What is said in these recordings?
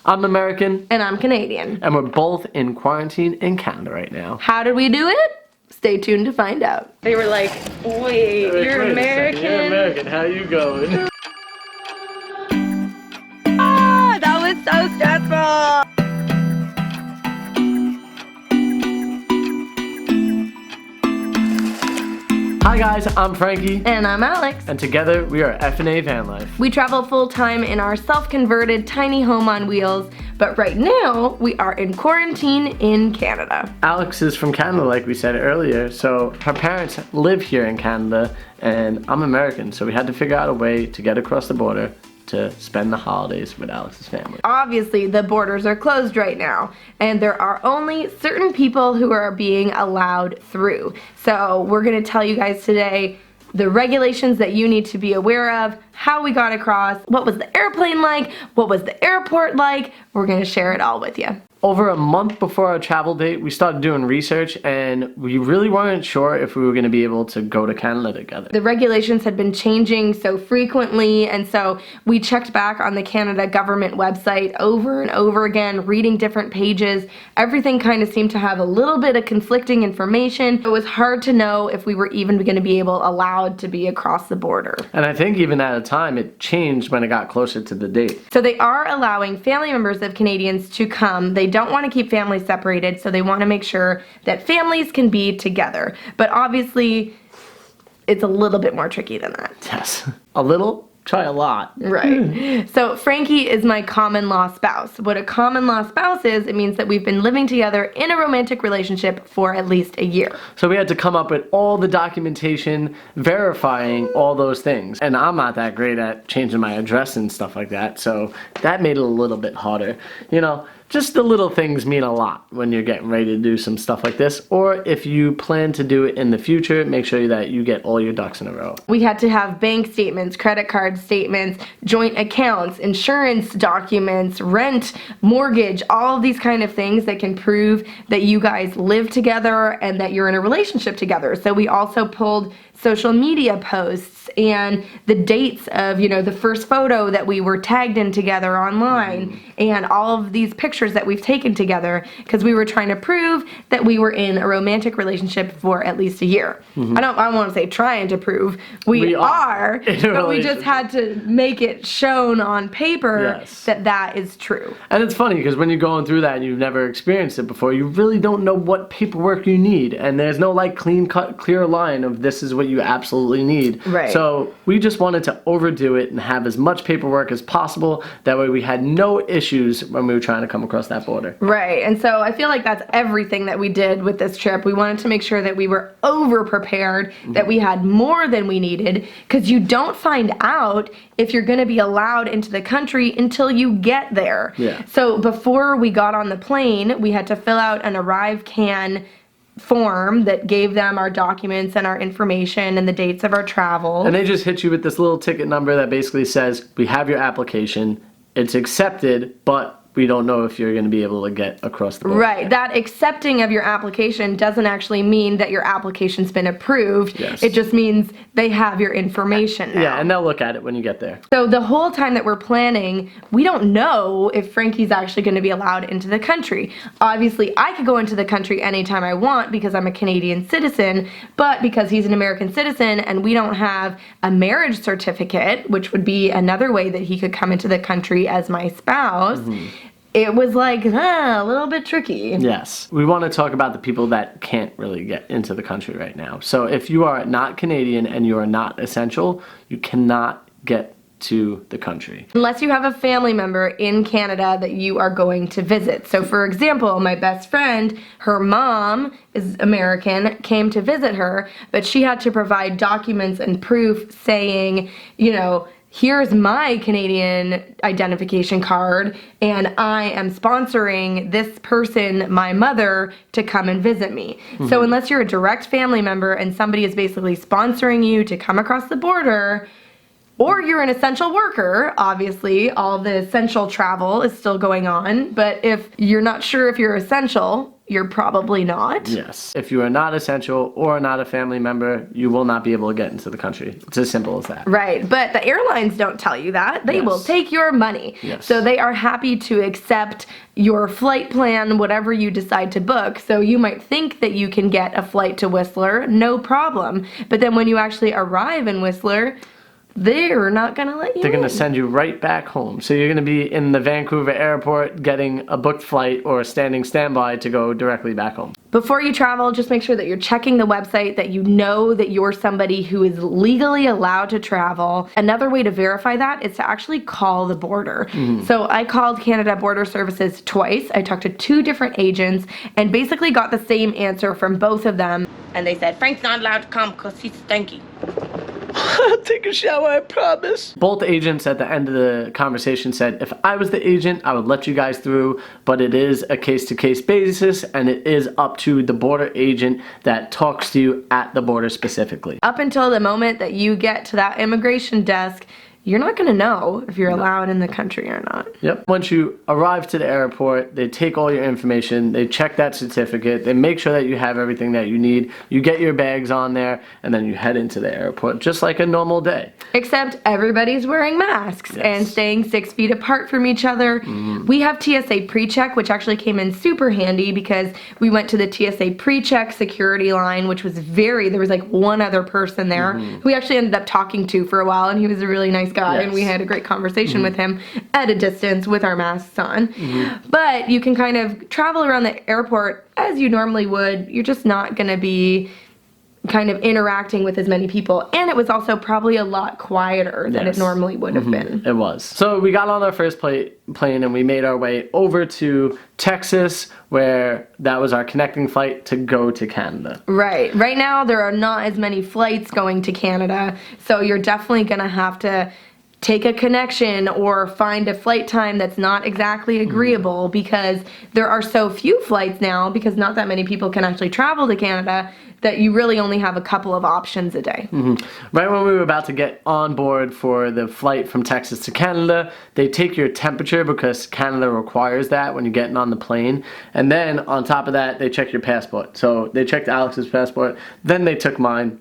I'm American. And I'm Canadian. And we're both in quarantine in Canada right now. How did we do it? Stay tuned to find out. They were like, wait, you're American? You're American. How you going? Ah, that was so stressful. Hi guys, I'm Frankie. And I'm Alex. And together we are F&A Van Life. We travel full-time in our self-converted tiny home on wheels, but right now we are in quarantine in Canada. Alex is from Canada, like we said earlier, so her parents live here in Canada, and I'm American, so we had to figure out a way to get across the border to spend the holidays with Alex's family. Obviously, the borders are closed right now, and there are only certain people who are being allowed through. So we're gonna tell you guys today the regulations that you need to be aware of, how we got across, what was the airplane like, what was the airport like. We're gonna share it all with you. Over a month before our travel date, we started doing research, and we really weren't sure if we were going to be able to go to Canada together. The regulations had been changing so frequently, and so we checked back on the Canada government website over and over again, reading different pages. Everything kind of seemed to have a little bit of conflicting information. It was hard to know if we were even going to be allowed to be across the border. And I think even at a time, it changed when it got closer to the date. So they are allowing family members of Canadians to come. They don't want to keep families separated, so they want to make sure that families can be together. But obviously, it's a little bit more tricky than that. Yes. A little? Try a lot. Right. So Frankie is my common law spouse. What a common law spouse is, it means that we've been living together in a romantic relationship for at least a year. So we had to come up with all the documentation verifying all those things. And I'm not that great at changing my address and stuff like that, so that made it a little bit harder. You know, just the little things mean a lot when you're getting ready to do some stuff like this, or if you plan to do it in the future, make sure that you get all your ducks in a row. We had to have bank statements, credit card statements, joint accounts, insurance documents, rent, mortgage, all of these kind of things that can prove that you guys live together and that you're in a relationship together. So we also pulled social media posts and the dates of, you know, the first photo that we were tagged in together online, and all of these pictures that we've taken together, because we were trying to prove that we were in a romantic relationship for at least a year. I don't want to say trying to prove. We are, but we just had to make it shown on paper that that is true. And it's funny because when you're going through that and you've never experienced it before, you really don't know what paperwork you need, and there's no like clean cut, clear line of this is what you absolutely need. Right. So we just wanted to overdo it and have as much paperwork as possible. That way we had no issues when we were trying to come across that border. Right. And so I feel like that's everything that we did with this trip. We wanted to make sure that we were over prepared, that we had more than we needed, because you don't find out if you're going to be allowed into the country until you get there. Yeah. So before we got on the plane, we had to fill out an arrive can form that gave them our documents and our information and the dates of our travel. And they just hit you with this little ticket number that basically says, we have your application, it's accepted, but we don't know if you're going to be able to get across the border. Right. That accepting of your application doesn't actually mean that your application's been approved. Yes. It just means they have your information now. Yeah, and they'll look at it when you get there. So the whole time that we're planning, we don't know if Frankie's actually going to be allowed into the country. Obviously, I could go into the country anytime I want because I'm a Canadian citizen, but because he's an American citizen and we don't have a marriage certificate, which would be another way that he could come into the country as my spouse, it was like, a little bit tricky. Yes. We want to talk about the people that can't really get into the country right now. So if you are not Canadian and you are not essential, you cannot get to the country. Unless you have a family member in Canada that you are going to visit. So for example, my best friend, her mom is American, came to visit her, but she had to provide documents and proof saying, you know, here's my Canadian identification card, and I am sponsoring this person, my mother, to come and visit me. So unless you're a direct family member and somebody is basically sponsoring you to come across the border, Or you're an essential worker, obviously, all the essential travel is still going on. But if you're not sure if you're essential, you're probably not. Yes. If you are not essential or not a family member, you will not be able to get into the country. It's as simple as that. Right, but the airlines don't tell you that. They will take your money. Yes. So they are happy to accept your flight plan, whatever you decide to book. So you might think that you can get a flight to Whistler, no problem. But then when you actually arrive in Whistler, they're not going to let you They're in. going to send you right back home. So you're going to be in the Vancouver airport getting a booked flight or a standing standby to go directly back home. Before you travel, just make sure that you're checking the website, that you know that you're somebody who is legally allowed to travel. Another way to verify that is to actually call the border. So I called Canada Border Services twice. I talked to 2 different agents and basically got the same answer from both of them. And they said, Frank's not allowed to come because he's stinky. I'll take a shower, I promise. Both agents at the end of the conversation said, if I was the agent, I would let you guys through, but it is a case-to-case basis, and it is up to the border agent that talks to you at the border specifically. Up until the moment that you get to that immigration desk, you're not going to know if you're allowed in the country or not. Yep. Once you arrive to the airport, they take all your information, they check that certificate, they make sure that you have everything that you need, you get your bags on there, and then you head into the airport just like a normal day. Except everybody's wearing masks and staying 6 feet apart from each other. We have TSA pre-check, which actually came in super handy because we went to the TSA pre-check security line, which was there was like one other person there who we actually ended up talking to for a while, and he was a really nice guy, and we had a great conversation with him at a distance with our masks on. But you can kind of travel around the airport as you normally would. You're just not going to be kind of interacting with as many people, and it was also probably a lot quieter than it normally would have been. It was. So we got on our first plane and we made our way over to Texas, where that was our connecting flight to go to Canada. Right. Right now there are not as many flights going to Canada, so you're definitely going to have to take a connection or find a flight time that's not exactly agreeable because there are so few flights now, because not that many people can actually travel to Canada, that you really only have a couple of options a day. Right when we were about to get on board for the flight from Texas to Canada, they take your temperature because Canada requires that when you're getting on the plane. And then on top of that, they check your passport. So they checked Alex's passport, then they took mine.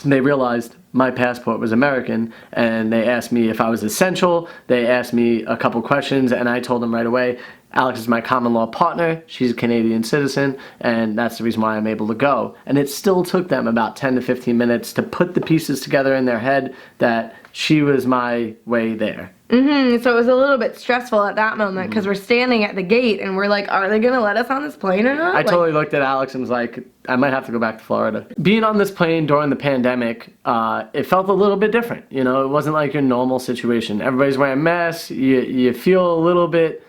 They realized my passport was American, and they asked me if I was essential. They asked me a couple questions, and I told them right away, Alex is my common law partner, she's a Canadian citizen, and that's the reason why I'm able to go. And it still took them about 10 to 15 minutes to put the pieces together in their head that she was my way there. So it was a little bit stressful at that moment because we're standing at the gate and we're like, are they going to let us on this plane or not? I totally looked at Alex and was like, I might have to go back to Florida. Being on this plane during the pandemic, it felt a little bit different. You know, it wasn't like your normal situation. Everybody's wearing masks. You feel a little bit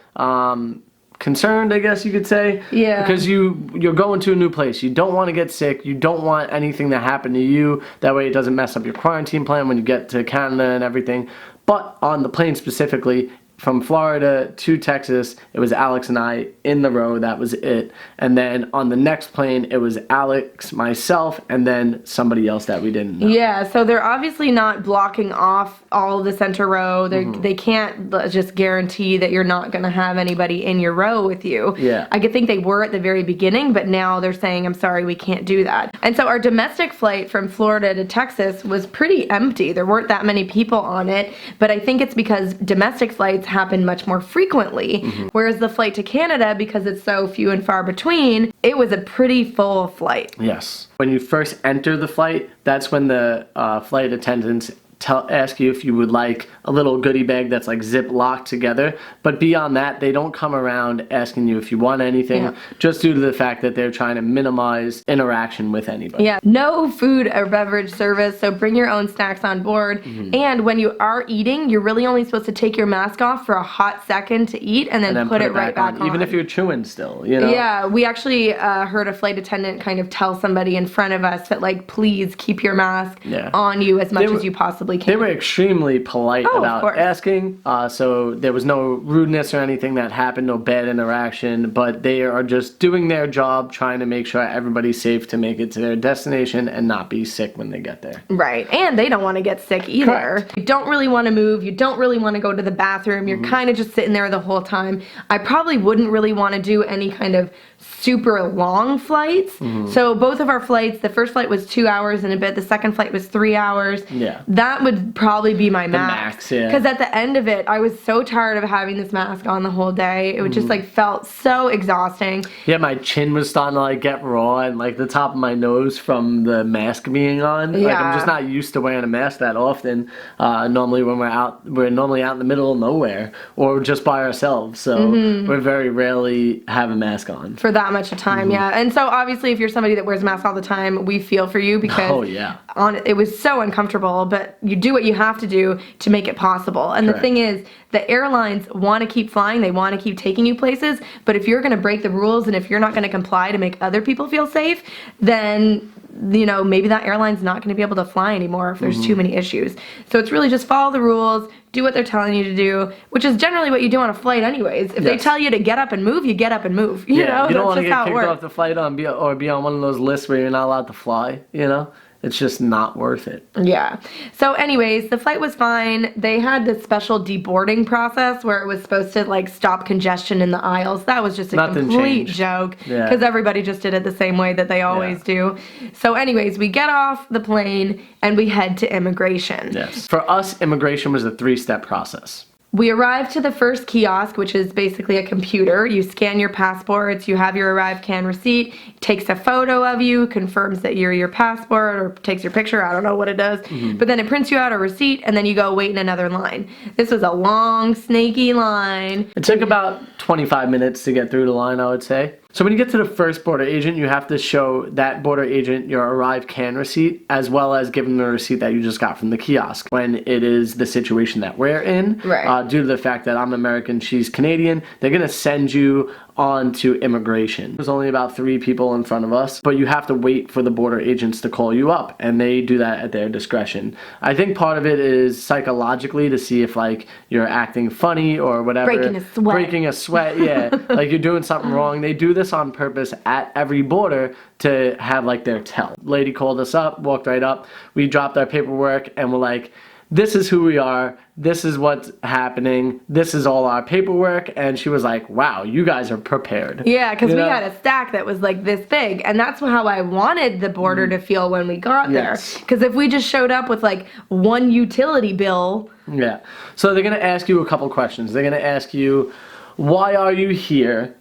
concerned, I guess you could say. Yeah. Because you're going to a new place. You don't want to get sick. You don't want anything to happen to you. That way it doesn't mess up your quarantine plan when you get to Canada and everything. But on the plane specifically, from Florida to Texas, it was Alex and I in the row. That was it. And then on the next plane, it was Alex, myself, and then somebody else that we didn't know. Yeah, so they're obviously not blocking off all of the center row. They can't just guarantee that you're not going to have anybody in your row with you. Yeah. I could think they were at the very beginning, but now they're saying, I'm sorry, we can't do that. And so our domestic flight from Florida to Texas was pretty empty. There weren't that many people on it, but I think it's because domestic flights happen much more frequently, whereas the flight to Canada, because it's so few and far between, it was a pretty full flight. Yes. When you first enter the flight, that's when the flight attendants ask you if you would like a little goodie bag that's like zip locked together. But beyond that, they don't come around asking you if you want anything, just due to the fact that they're trying to minimize interaction with anybody. Yeah, no food or beverage service, so bring your own snacks on board. And when you are eating, you're really only supposed to take your mask off for a hot second to eat and then put it right back on. Even if you're chewing still, you know? Yeah, we actually heard a flight attendant kind of tell somebody in front of us that, like, please keep your mask on you as much as you possibly possibly can. They were extremely polite Oh, of about course. asking, so there was no rudeness or anything that happened, no bad interaction, but they are just doing their job, trying to make sure everybody's safe to make it to their destination and not be sick when they get there. Right, and they don't want to get sick either. Correct. You don't really want to move, you don't really want to go to the bathroom, you're kind of just sitting there the whole time. I probably wouldn't really want to do any kind of super long flights. So both of our flights, the first flight was 2 hours and a bit, the second flight was 3 hours. Yeah. That would probably be my max, yeah. Because at the end of it, I was so tired of having this mask on the whole day. It would just like felt so exhausting. Yeah, my chin was starting to like get raw and like the top of my nose from the mask being on. Like I'm just not used to wearing a mask that often. Normally when we're normally out in the middle of nowhere or just by ourselves. So we very rarely have a mask on. For that much of time, yeah. And so obviously if you're somebody that wears masks all the time, we feel for you because it was so uncomfortable, but you do what you have to do to make it possible. And the thing is, the airlines want to keep flying, they want to keep taking you places, but if you're going to break the rules and if you're not going to comply to make other people feel safe, then maybe that airline's not going to be able to fly anymore if there's too many issues. So it's really just follow the rules, do what they're telling you to do, which is generally what you do on a flight anyways. If they tell you to get up and move, you get up and move. You know, you don't want to that's just get how it kicked works. off the flight or be on one of those lists where you're not allowed to fly, It's just not worth it. Yeah. So anyways, the flight was fine. They had this special deboarding process where it was supposed to like stop congestion in the aisles. That was just a complete joke because everybody just did it the same way that they always do. So anyways, we get off the plane and we head to immigration. Yes. For us, immigration was a 3-step process. We arrived to the first kiosk, which is basically a computer. You scan your passports, you have your ArriveCAN receipt, it takes a photo of you, confirms that you're your passport, or takes your picture, I don't know what it does. But then it prints you out a receipt, and then you go wait in another line. This was a long, snaky line. It took about 25 minutes to get through the line, I would say. So when you get to the first border agent, you have to show that border agent your ArriveCAN receipt, as well as give them the receipt that you just got from the kiosk. When it is the situation that we're in, due to the fact that I'm American, she's Canadian, they're going to send you on to immigration. There's only about 3 people in front of us, but you have to wait for the border agents to call you up, and they do that at their discretion. I think part of it is psychologically to see if like you're acting funny or whatever. Breaking a sweat, yeah. Like you're doing something wrong. They do this on purpose at every border to have like their tell. Lady called us up, walked right up. We dropped our paperwork and we're like, this is who we are, this is what's happening, this is all our paperwork, and she was like, wow, you guys are prepared. Yeah, because we had a stack that was like this big, and that's how I wanted the border to feel when we got there. Because if we just showed up with like one utility bill. Yeah, so they're going to ask you a couple questions. They're going to ask you, why are you here?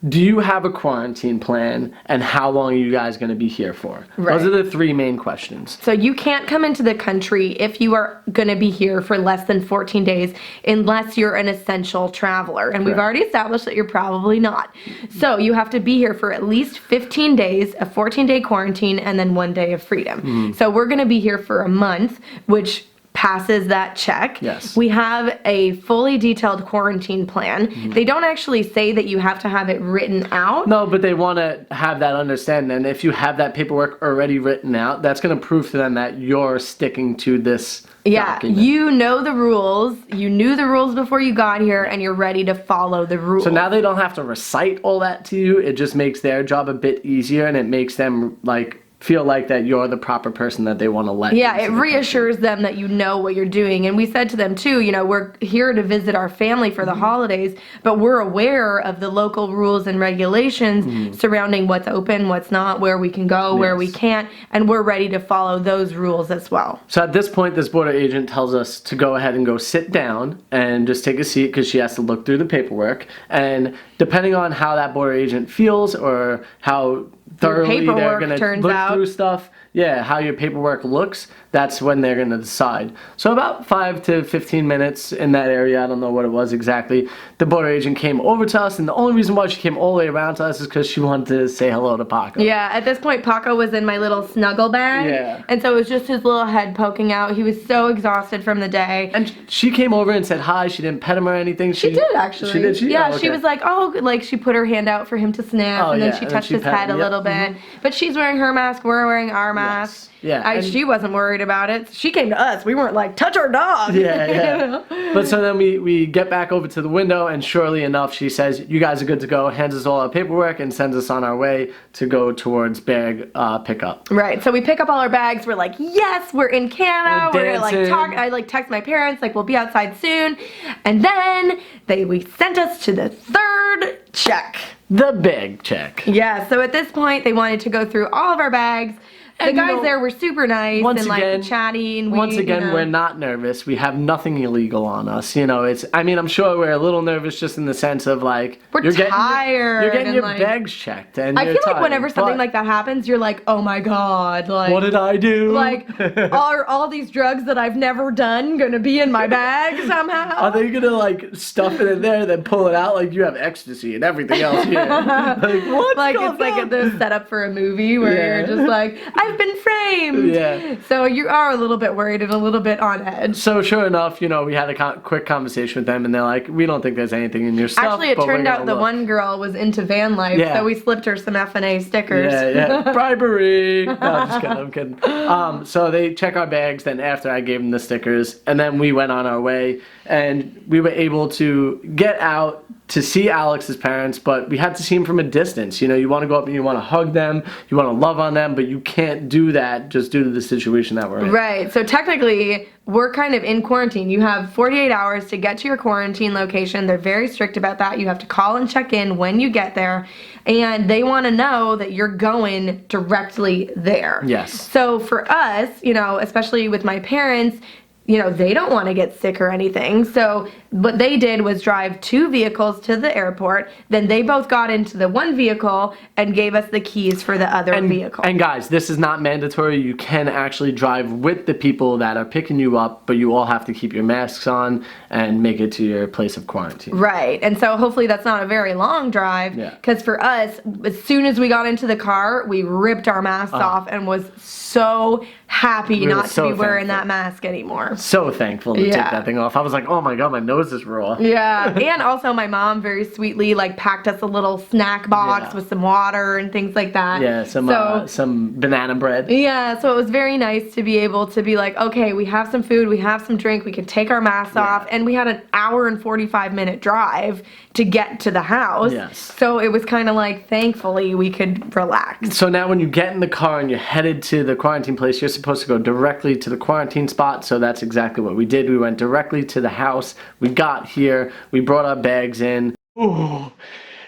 Do you have a quarantine plan, and how long are you guys going to be here for? Those are the 3 main questions. So you can't come into the country if you are going to be here for less than 14 days unless you're an essential traveler. And we've already established that you're probably not. So you have to be here for at least 15 days, a 14-day quarantine, and then 1 day of freedom. So we're going to be here for a month, which passes that check. Yes. We have a fully detailed quarantine plan. They don't actually say that you have to have it written out. No, but they want to have that understanding. And if you have that paperwork already written out, that's going to prove to them that you're sticking to this document. You know the rules. You knew the rules before you got here, and you're ready to follow the rules. So now they don't have to recite all that to you. It just makes their job a bit easier, and it makes them like feel like that you're the proper person that they want to let. Yeah, it reassures them that you know what you're doing. And we said to them too, we're here to visit our family for the holidays, but we're aware of the local rules and regulations surrounding what's open, what's not, where we can go, where we can't, and we're ready to follow those rules as well. So at this point, this border agent tells us to go ahead and go sit down and just take a seat because she has to look through the paperwork. And depending on how that border agent feels or how thoroughly they're going to look through stuff, how your paperwork looks, that's when they're going to decide. So about 5 to 15 minutes in that area, I don't know what it was exactly, the border agent came over to us, and the only reason why she came all the way around to us is because she wanted to say hello to Paco. Yeah, at this point, Paco was in my little snuggle bag, and so it was just his little head poking out. He was so exhausted from the day. And she came over and said hi. She didn't pet him or anything. She did, actually. She did? She was like, she put her hand out for him to sniff, and then she touched his head a little bit. But she's wearing her mask, we're wearing our mask. mask. Yeah, and- she wasn't worried about it. She came to us. We weren't like, touch our dog. Yeah. But so then we get back over to the window, and surely enough, she says, you guys are good to go, hands us all our paperwork, and sends us on our way to go towards bag pickup. Right. So we pick up all our bags. We're like, yes, we're in Canada. We're gonna dancing. talk. I text my parents, we'll be outside soon. And then we sent us to the third check. The bag check. Yeah. So at this point, they wanted to go through all of our bags. The And, guys there were super nice and chatty, and once again, we're not nervous. We have nothing illegal on us. I'm sure we're a little nervous just in the sense of we're you're tired. You're getting your and, bags checked, and I you're feel like tired, whenever something but like that happens, you're like, oh my god, what did I do? Are all these drugs that I've never done gonna be in my bag somehow? Are they gonna stuff it in there, then pull it out like you have ecstasy and everything else here? What's going it's like on? the setup for a movie where you're just like, I've been framed. Yeah. So you are a little bit worried and a little bit on edge. So sure enough, we had a quick conversation with them, and they're like, we don't think there's anything in your stuff. Actually, it but we're turned out gonna the look. one girl was into van life, Yeah. so we slipped her some F&A stickers. Yeah. Bribery. No, I'm just kidding. So they check our bags, then after I gave them the stickers, and then we went on our way, and we were able to get out to see Alex's parents, but we had to see him from a distance. You want to go up and you want to hug them, you want to love on them, but you can't do that just due to the situation that we're in. Right. So technically, we're kind of in quarantine. You have 48 hours to get to your quarantine location. They're very strict about that. You have to call and check in when you get there, and they want to know that you're going directly there. Yes. So for us, especially with my parents, they don't want to get sick or anything. So what they did was drive 2 vehicles to the airport. Then they both got into the one vehicle and gave us the keys for the other vehicle. And guys, this is not mandatory. You can actually drive with the people that are picking you up, but you all have to keep your masks on and make it to your place of quarantine. Right. And so hopefully that's not a very long drive. Yeah. Because for us, as soon as we got into the car, we ripped our masks off and was so happy We were not to so be wearing thankful. that mask anymore. So thankful to take Yeah. that thing off. I was like, oh my god, my nose is raw. Yeah, and also my mom very sweetly packed us a little snack box Yeah. with some water and things like that. Yeah, some banana bread. Yeah, so it was very nice to be able to be like, okay, we have some food, we have some drink, we can take our masks off, and we had an hour and 45-minute drive to get to the house. Yes. So it was kind of thankfully we could relax. So now when you get in the car and you're headed to the quarantine place, you're supposed to go directly to the quarantine spot. So that's exactly what we did. We went directly to the house. We got here. We brought our bags in. Ooh,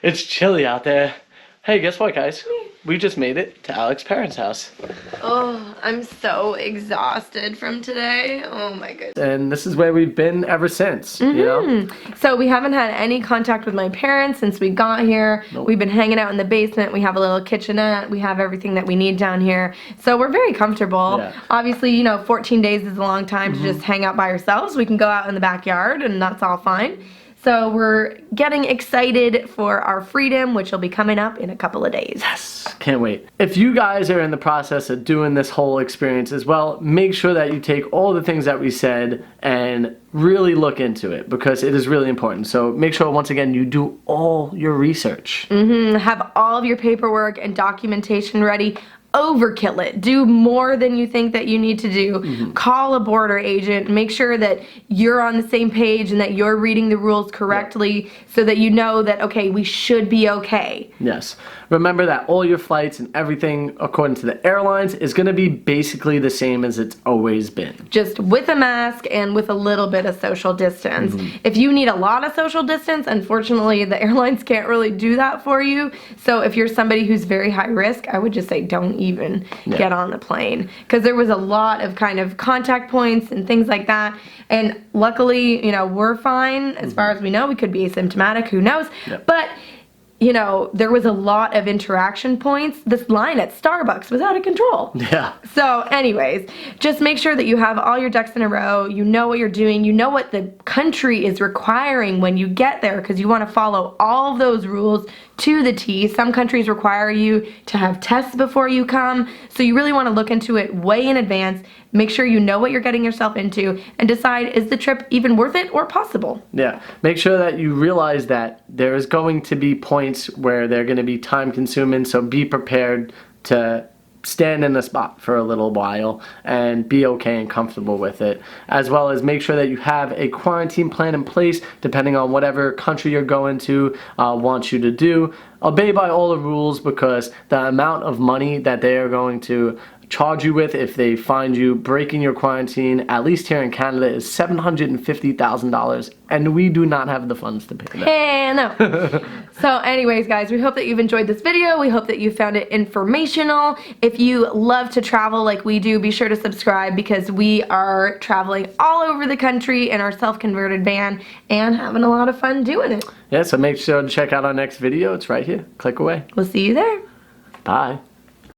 it's chilly out there. Hey, guess what, guys? We just made it to Alex's parents' house. Oh, I'm so exhausted from today. Oh my goodness. And this is where we've been ever since, you know? So we haven't had any contact with my parents since we got here. Nope. We've been hanging out in the basement. We have a little kitchenette. We have everything that we need down here. So we're very comfortable. Yeah. Obviously, 14 days is a long time to just hang out by ourselves. We can go out in the backyard and that's all fine. So we're getting excited for our freedom, which will be coming up in a couple of days. Yes, can't wait. If you guys are in the process of doing this whole experience as well, make sure that you take all the things that we said and really look into it because it is really important. So make sure, once again, you do all your research. Have all of your paperwork and documentation ready. Overkill it. Do more than you think that you need to do. Call a border agent. Make sure that you're on the same page and that you're reading the rules correctly so that you know that, okay, we should be okay. Yes. Remember that all your flights and everything, according to the airlines, is going to be basically the same as it's always been. Just with a mask and with a little bit of social distance. If you need a lot of social distance, unfortunately, the airlines can't really do that for you. So if you're somebody who's very high risk, I would just say don't even get on the plane. Because there was a lot of kind of contact points and things like that. And luckily, we're fine as far as we know. We could be asymptomatic, who knows? Yep. But there was a lot of interaction points. This line at Starbucks was out of control. Yeah. So anyways, just make sure that you have all your ducks in a row. You know what you're doing. You know what the country is requiring when you get there because you want to follow all of those rules to the T. Some countries require you to have tests before you come. So you really want to look into it way in advance. Make sure you know what you're getting yourself into and decide, is the trip even worth it or possible? Yeah. Make sure that you realize that there is going to be points where they're going to be time consuming, so be prepared to stand in a spot for a little while and be okay and comfortable with it, as well as make sure that you have a quarantine plan in place depending on whatever country you're going to wants you to do. Obey by all the rules, because the amount of money that they are going to charge you with if they find you breaking your quarantine, at least here in Canada, is $750,000, and we do not have the funds to pay that. Hey, no. So anyways, guys, we hope that you've enjoyed this video. We hope that you found it informational. If you love to travel like we do, be sure to subscribe, because we are traveling all over the country in our self-converted van and having a lot of fun doing it. Yeah, so make sure to check out our next video. It's right here. Click away. We'll see you there. Bye.